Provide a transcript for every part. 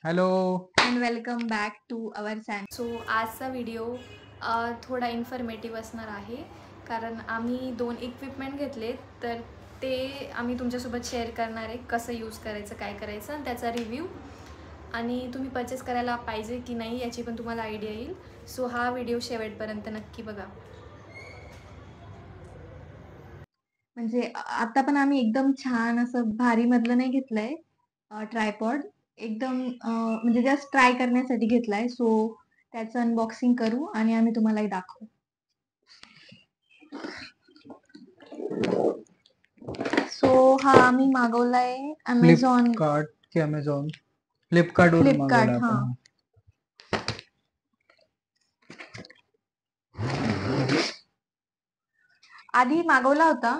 Hello. And welcome back to our channel. So आजचा video थोडा informative असणार आहे, कारण आम्ही 2 इक्विपमेंट घेतलेत, तर ते आम्ही तुमच्यासोबत शेअर करणार आहे. कसं यूज करायचं, काय करायचं आणि त्याचा रिव्ह्यू, आणि तुम्ही परचेस करायला पाहिजे की नाही याची पण तुम्हाला आयडिया येईल. सो हा व्हिडिओ शेवटपर्यंत नक्की बघा. म्हणजे आता पण आम्ही एकदम छान असं भारी मधलं नाही घेतलंय ट्रायपॉड, एकदम म्हणजे जस्ट ट्राय करण्यासाठी घेतलाय. सो त्याचं अनबॉक्सिंग करू आणि आम्ही तुम्हालाही दाखवू. सो हा आम्ही मागवलाय अमेझॉन. फ्लिपकार्ट की अमेझॉन? फ्लिपकार्ट वरून मागवला फ्लिपकार्ट, हा. आपण. आधी मागवला होता,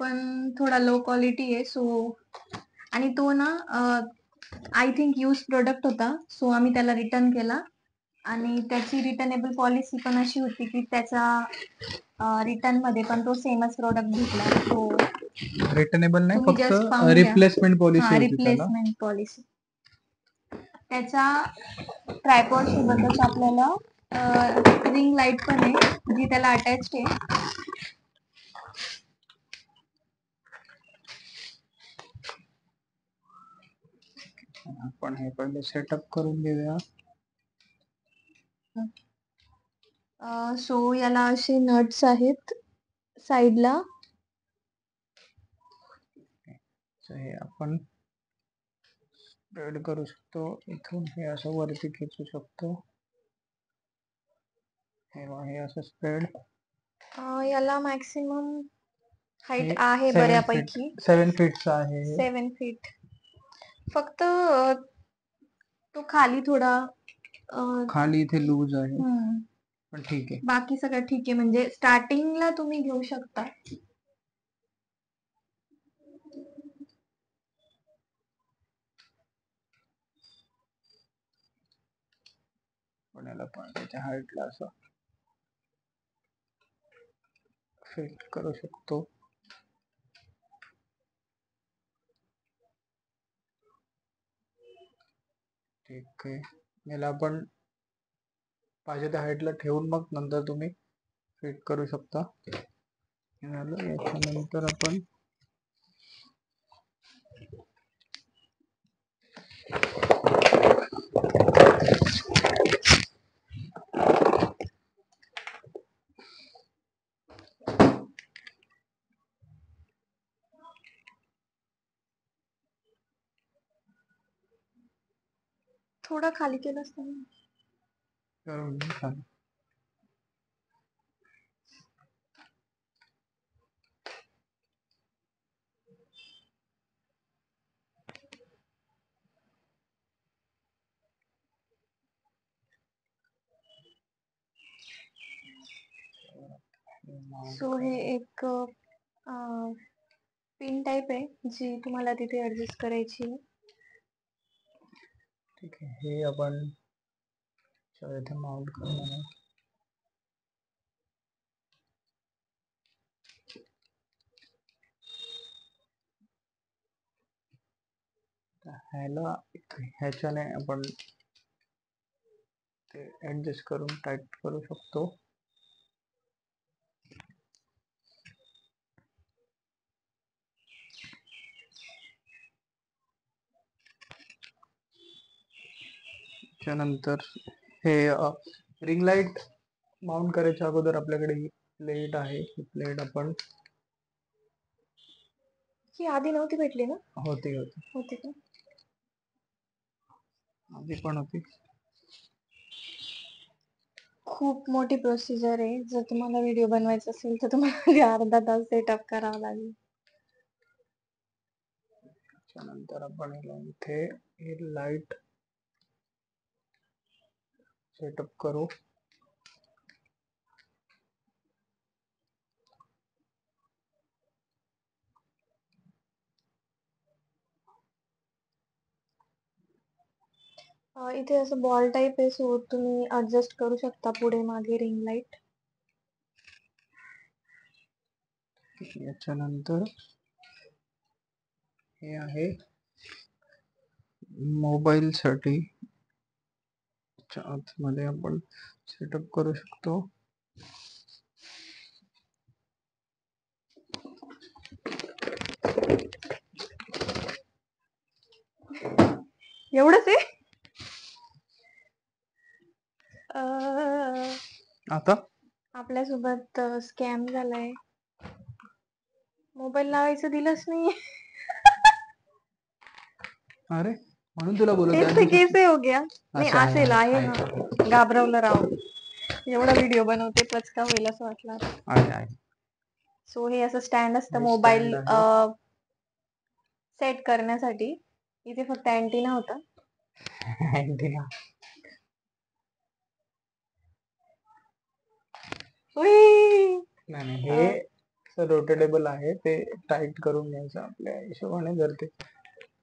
पण थोडा लो क्वालिटी आहे. सो आणि तो ना आय थिंक यूज प्रोडक्ट होता. सो आम्ही त्याला रिटर्न केला, आणि त्याची रिटर्नेबल पॉलिसी पण अशी होती की त्याच्या रिटर्न मध्ये पण तो सेमच प्रोडक्ट भेटला. सो रिटर्नेबल नाही, तुम्ही फक्त जस्ट पाहून घ्या. रिप्लेसमेंट पॉलिसी हा, होती त्याला. Replacement policy. त्याच्या ट्रायपॉड सोबतच आपल्याला रिंग लाईट पण आहे, जी त्याला अटॅच्ड आहे. आपण हे पहिले सेटअप करून घेऊया. सो याला असे नट्स आहेत साईडला. हे आपण स्प्रेड करू शकतो. इथून हे असं वरती खेचू शकतो. हे असं स्प्रेड. याला मॅक्सिमम हाईट हे आहे 7 फीट बऱ्यापैकी. 7 फीटचा आहे हे. 7 फीट. फक्त तो खाली थोडा खाली इथे लूज आहे, हम्म. पण ठीक आहे. बाकी सगळं ठीक आहे, म्हणजे स्टार्टिंगला तुम्ही घेऊ शकता. पण याला पण त्याच्या हाईटला असं फिट करू शकतो. ठीक आहे. याला आपण पाहिजे त्या हाईटला ठेवून मग नंतर तुम्ही फिट करू शकता. याच्यानंतर आपण थोडा खाली केलं असतं. करून घेऊ. सो हे एक पिन टाईप आहे, जी तुम्हाला तिथे ऍडजस्ट करायची आहे. ठीक आहे. हे आपण इथे माउंट करणार आहे. ह्याच्याने आपण ते ऍडजस्ट करून टाईट करू शकतो. त्यानंतर हे रिंग लाईट माउंट करायच्या अगोदर आपल्याकडे ही प्लेट आहे. ही प्लेट आपण ही आधी नव्हती भेटली ना? होती का? आधी पण होती. खूप मोठी प्रोसिजर आहे. जर तुम्हाला व्हिडिओ बनवायचा असेल तर तुम्हाला अर्धा तास सेटअप करावा लागेल. त्यानंतर आपण इथे हे लाईट सेटअप करू. इथे असं बॉल टाईप आहे, सो तुम्ही ऍडजस्ट करू शकता पुढे मागे रिंग लाईट. याच्यानंतर हे आहे मोबाईलसाठी आतमध्ये आपण सेटअप करू शकतो. एवढंच आहे. आता आपल्यासोबत स्कॅम झालाय. मोबाईल लावायचं दिलंच नाही. अरे म्हणून तुला बोलत ऐसे कैसे हो गया? नाही असेल, आहे ना. घाबरवलं राव. एवढा व्हिडिओ बनवते, पचका होईल असं वाटलं आता. आहे. सो हे असं स्टँड असतं हे मोबाईल stand आहे. सेट करण्यासाठी. इथे फक्त अँटिना होता. अँटिना. नाही हे रोटेटेबल आहे, ते टाईट करून घ्यायचं आपल्या हिशोबाने. जर ते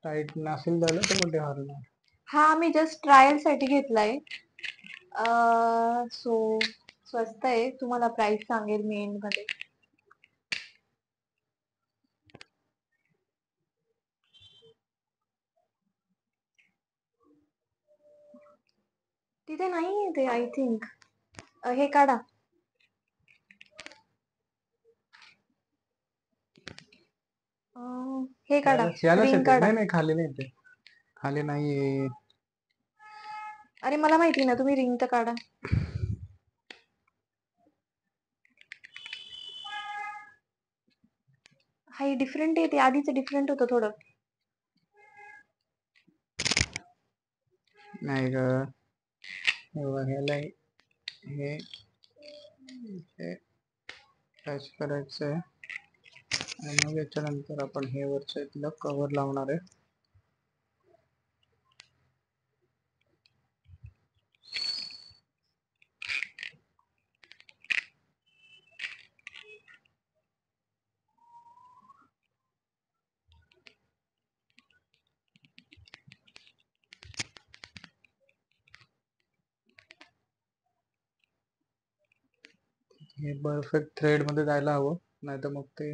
टाईट नसेल झालं तर मग ते हरणार. हा मी जस्ट ट्रायल साठी घेतलाय. सो स्वस्त आहे. तुम्हाला प्राइस सांगेल मी एंड मध्ये. तिथे नाहीये ते, आय थिंक. हे काढा. हे काढा, रिंग काढा. नाही खाली नाही, ते खाली नाहीये. अरे मला माहिती ना, तुम्ही रिंग तर काढा. हा डिफरंट आहे, ते आधीच डिफरंट होतं थोडं. नाही ग, हे टच करायचंय आणि मग याच्यानंतर आपण हे वरचं इथलं कव्हर लावणार आहे. हे परफेक्ट थ्रेड मध्ये जायला हवं, नाही तर मग ते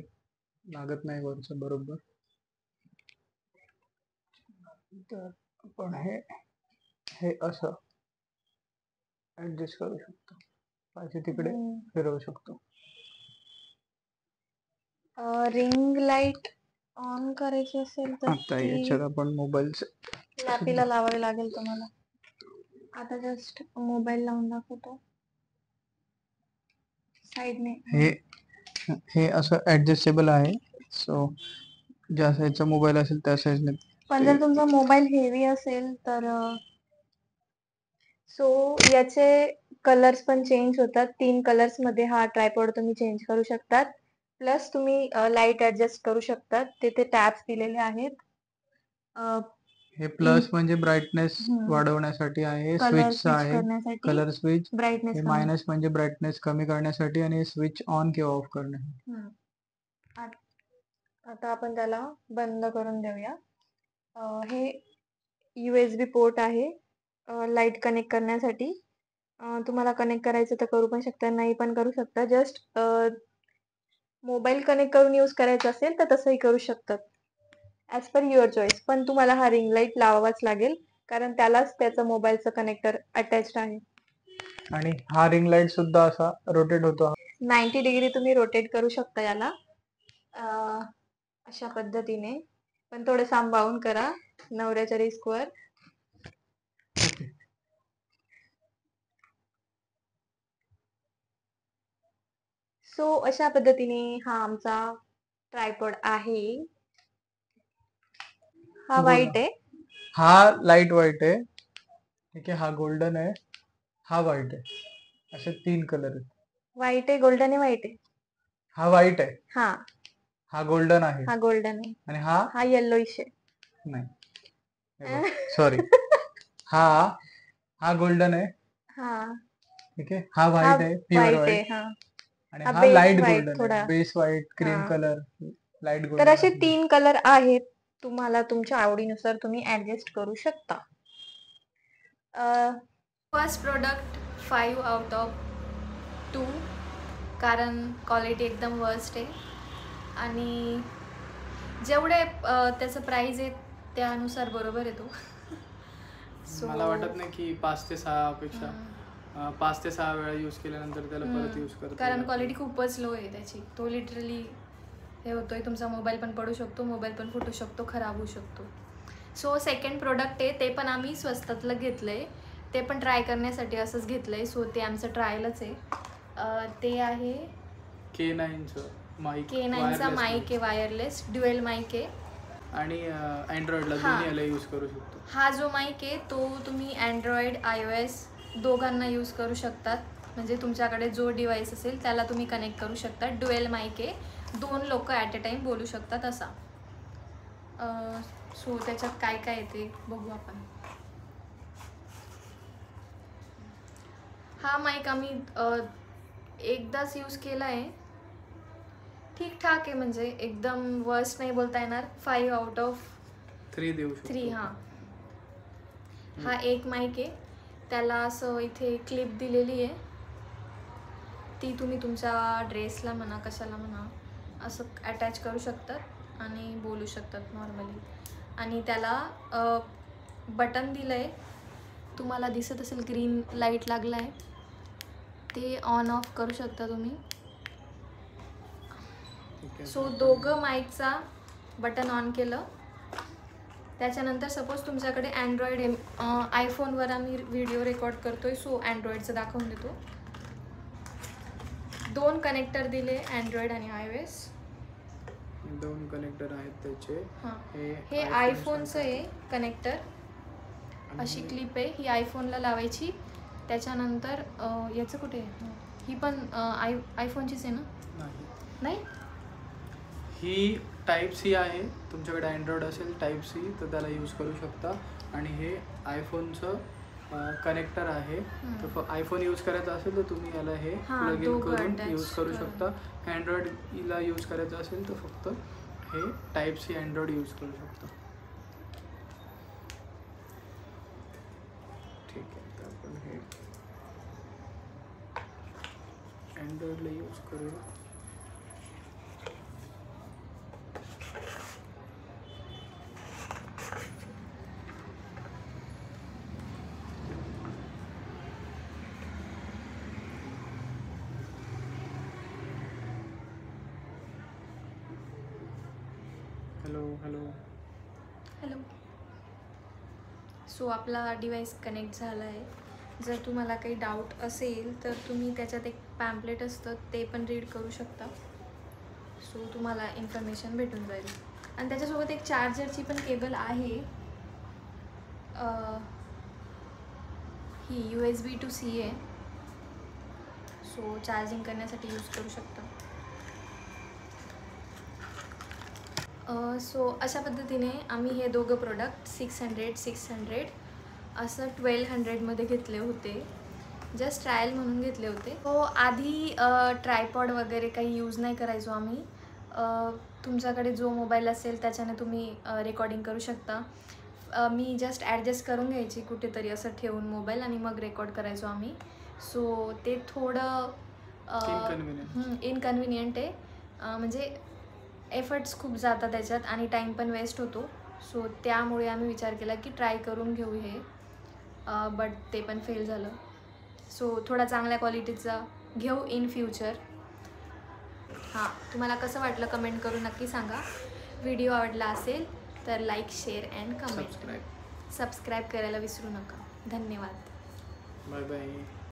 लागत नाही वरचं बरोबर. तर आपण हे असं ऍडजस्ट करू शकतो, पाहिजे तिकडे फिरवू शकतो. रिंग लाईट ऑन करायची असेल तर आता याच्यात आपण मोबाईलचं लॅपीला लावावी लागेल तुम्हाला. आता जस्ट मोबाईल लावून दाखवतो साईडने. हे असं ऍडजस्टेबल आहे. सो ज्या साईजचा मोबाईल असेल त्या साईजने. पण जर तुमचा मोबाईल हेवी असेल तर सो याचे कलर्स पण चेंज होतात. 3 कलर्स मध्ये हा ट्रायपॉड तुम्ही चेंज करू शकतात. प्लस तुम्ही लाईट ऍडजस्ट करू शकतात. तिथे टॅब्स दिलेले आहेत. हे प्लस म्हणजे ब्राईटनेस वाढवण्यासाठी आहे, स्विच आहे, कलर स्विच. ब्राईटनेस हे मायनस म्हणजे ब्राईटनेस कमी करण्यासाठी आणि स्विच ऑन किंवा ऑफ करण्यासाठी. आता आपण त्याला बंद करून देऊया. हे USB पोर्ट आहे लाईट कनेक्ट करण्यासाठी. तुम्हाला कनेक्ट करायचं तर करू पण शकता, नाही पण करू शकता. जस्ट मोबाईल कनेक्ट करून यूज करायचं असेल तर तसंही करू शकतात, ॲज पर युअर चॉईस. पण तुम्हाला हा रिंग लाईट लावावाच लागेल, कारण त्यालाच त्याचं मोबाईलचं कनेक्टर अटॅच्ड आहे. आणि हा रिंग लाईट सुद्धा असा रोटेट होतो. 90 डिग्री तुम्ही रोटेट करू शकता याला अशा पद्धतीने. पण थोडं सांभाळून करा, नवऱ्याच्या रिस्कवर. सो अशा पद्धतीने हा आमचा ट्रायपॉड आहे. हा व्हाईट आहे, हा लाईट व्हाईट आहे, ठीक आहे. हा गोल्डन आहे, हा व्हाईट आहे. असे 3 कलर आहेत. व्हाईट आहे, गोल्डन आहे, व्हाईट आहे. हा व्हाईट आहे, हा गोल्डन आहे, हा गोल्डन आहे, आणि हा येल्लोइश आहे. नाही सॉरी, हा गोल्डन आहे, ठीक आहे. हा व्हाईट आहे, प्युअर व्हाईट. आणि हा लाईट गोल्डन आहे, base white, cream colour, light golden. तर असे 3 कलर आहेत. तुम्हाला तुमच्या आवडीनुसार तुम्ही ऍडजस्ट करू शकता. फर्स्ट प्रोडक्ट 5 आउट ऑफ 2, कारण क्वालिटी एकदम वर्स्ट आहे. आणि जेवढे त्याचं प्राईज आहे त्यानुसार बरोबर आहे तो. मला वाटत नाही की 5 ते 6 पेक्षा 5 ते 6 वेळा यूज केल्यानंतर त्याला परत यूज करतो, कारण क्वालिटी खूपच लो आहे त्याची. तो लिटरली हे होतोय, तुमचा मोबाईल पण पडू शकतो, मोबाईल पण फुटू शकतो, खराब होऊ शकतो. सो सेकंड प्रोडक्ट आहे, ते पण आम्ही स्वस्तातलं घेतलं आहे, ते पण ट्राय करण्यासाठी असंच घेतलं आहे. सो ते आमचं ट्रायलच आहे. ते आहे K9चं माईक. K9चा माईक आहे, वायरलेस ड्युएल माईक आहे आणि अँड्रॉइडला दोन्हीला यूज करू शकतो. हा जो माईक आहे तो तुम्ही अँड्रॉइड iOS दोघांना यूज करू शकतात. म्हणजे तुमच्याकडे जो डिव्हाइस असेल त्याला तुम्ही कनेक्ट करू शकता. ड्युएल माईक आहे, 2 लोक ॲट अ टाईम बोलू शकतात असा. सो त्याच्यात काय काय येते बघू आपण. हा माईक आम्ही एकदाच यूज केला आहे, ठीकठाक आहे, म्हणजे एकदम वर्स्ट नाही बोलता येणार. 5 आउट ऑफ 3 देऊ शकतो. 3. हा एक माईक आहे, त्याला असं इथे क्लिप दिलेली आहे, ती तुम्ही तुमच्या ड्रेसला म्हणा कशाला म्हणा असं अटॅच करू शकतात आणि बोलू शकतात नॉर्मली. आणि त्याला बटन दिलं आहे, तुम्हाला दिसत असेल ग्रीन लाईट लागला आहे, ते ऑन ऑफ करू शकता तुम्ही. सो दोघं माईकचा बटन ऑन केलं, त्याच्यानंतर सपोज तुमच्याकडे अँड्रॉइड आहे, आयफोनवर आम्ही व्हिडिओ रेकॉर्ड करतोय, सो अँड्रॉइडचं दाखवून देतो. 2 कनेक्टर दिले, अँड्रॉइड आणि iOS. 2 कनेक्टर आहेत त्याचे. हे आयफोनचं आहे कनेक्टर, अशी क्लिप आहे, ही आयफोनला लावायची. त्याच्यानंतर याचं कुठे आहे, ही पण आयफोनचीच आहे ना? नाही, ही टाईप सी आहे. तुमच्याकडे अँड्रॉइड असेल टाईप सी तर त्याला यूज करू शकता. आणि हे आयफोनचं कनेक्टर आहे. तर आयफोन यूज करायचा असेल तर तुम्ही याला हे प्लग इन करून यूज करू शकता. अँड्रॉइडला यूज करायचं असेल तर फक्त हे टाईप सी अँड्रॉइड यूज करू शकता. ठीक आहे, तर आपण हे अँड्रॉइडला यूज करूया. हॅलो. सो आपला डिव्हाइस कनेक्ट झाला आहे. जर तुम्हाला काही डाऊट असेल तर तुम्ही त्याच्यात एक पॅम्पलेट असतं, ते पण रीड करू शकता. सो तुम्हाला इन्फॉर्मेशन भेटून जाईल. आणि त्याच्यासोबत एक चार्जरची पण केबल आहे, ही USB to C आहे. सो चार्जिंग करण्यासाठी यूज करू शकता. सो अशा पद्धतीने आम्ही हे दोघं प्रोडक्ट 600 असं 1200मध्ये घेतले होते. जस्ट ट्रायल म्हणून घेतले होते. तो आधी ट्रायपॉड वगैरे काही यूज नाही करायचो आम्ही. तुमच्याकडे जो मोबाईल असेल त्याच्याने तुम्ही रेकॉर्डिंग करू शकता. मी जस्ट ॲडजस्ट करून घ्यायची कुठेतरी असं ठेवून मोबाईल, आणि मग रेकॉर्ड करायचो आम्ही. सो ते थोडं इनकन्व्हिनियंट आहे, म्हणजे एफर्ट्स खूप जातात त्याच्यात आणि टाईम पण वेस्ट होतो. सो त्यामुळे आम्ही विचार केला की ट्राय करून घेऊ हे, बट ते पण फेल झालं. सो थोडा चांगल्या क्वालिटीचा घेऊ इन फ्युचर. हां, तुम्हाला कसं वाटलं कमेंट करून नक्की सांगा. व्हिडिओ आवडला असेल तर like, share and comment. Subscribe करायला विसरू नका. धन्यवाद. Bye bye.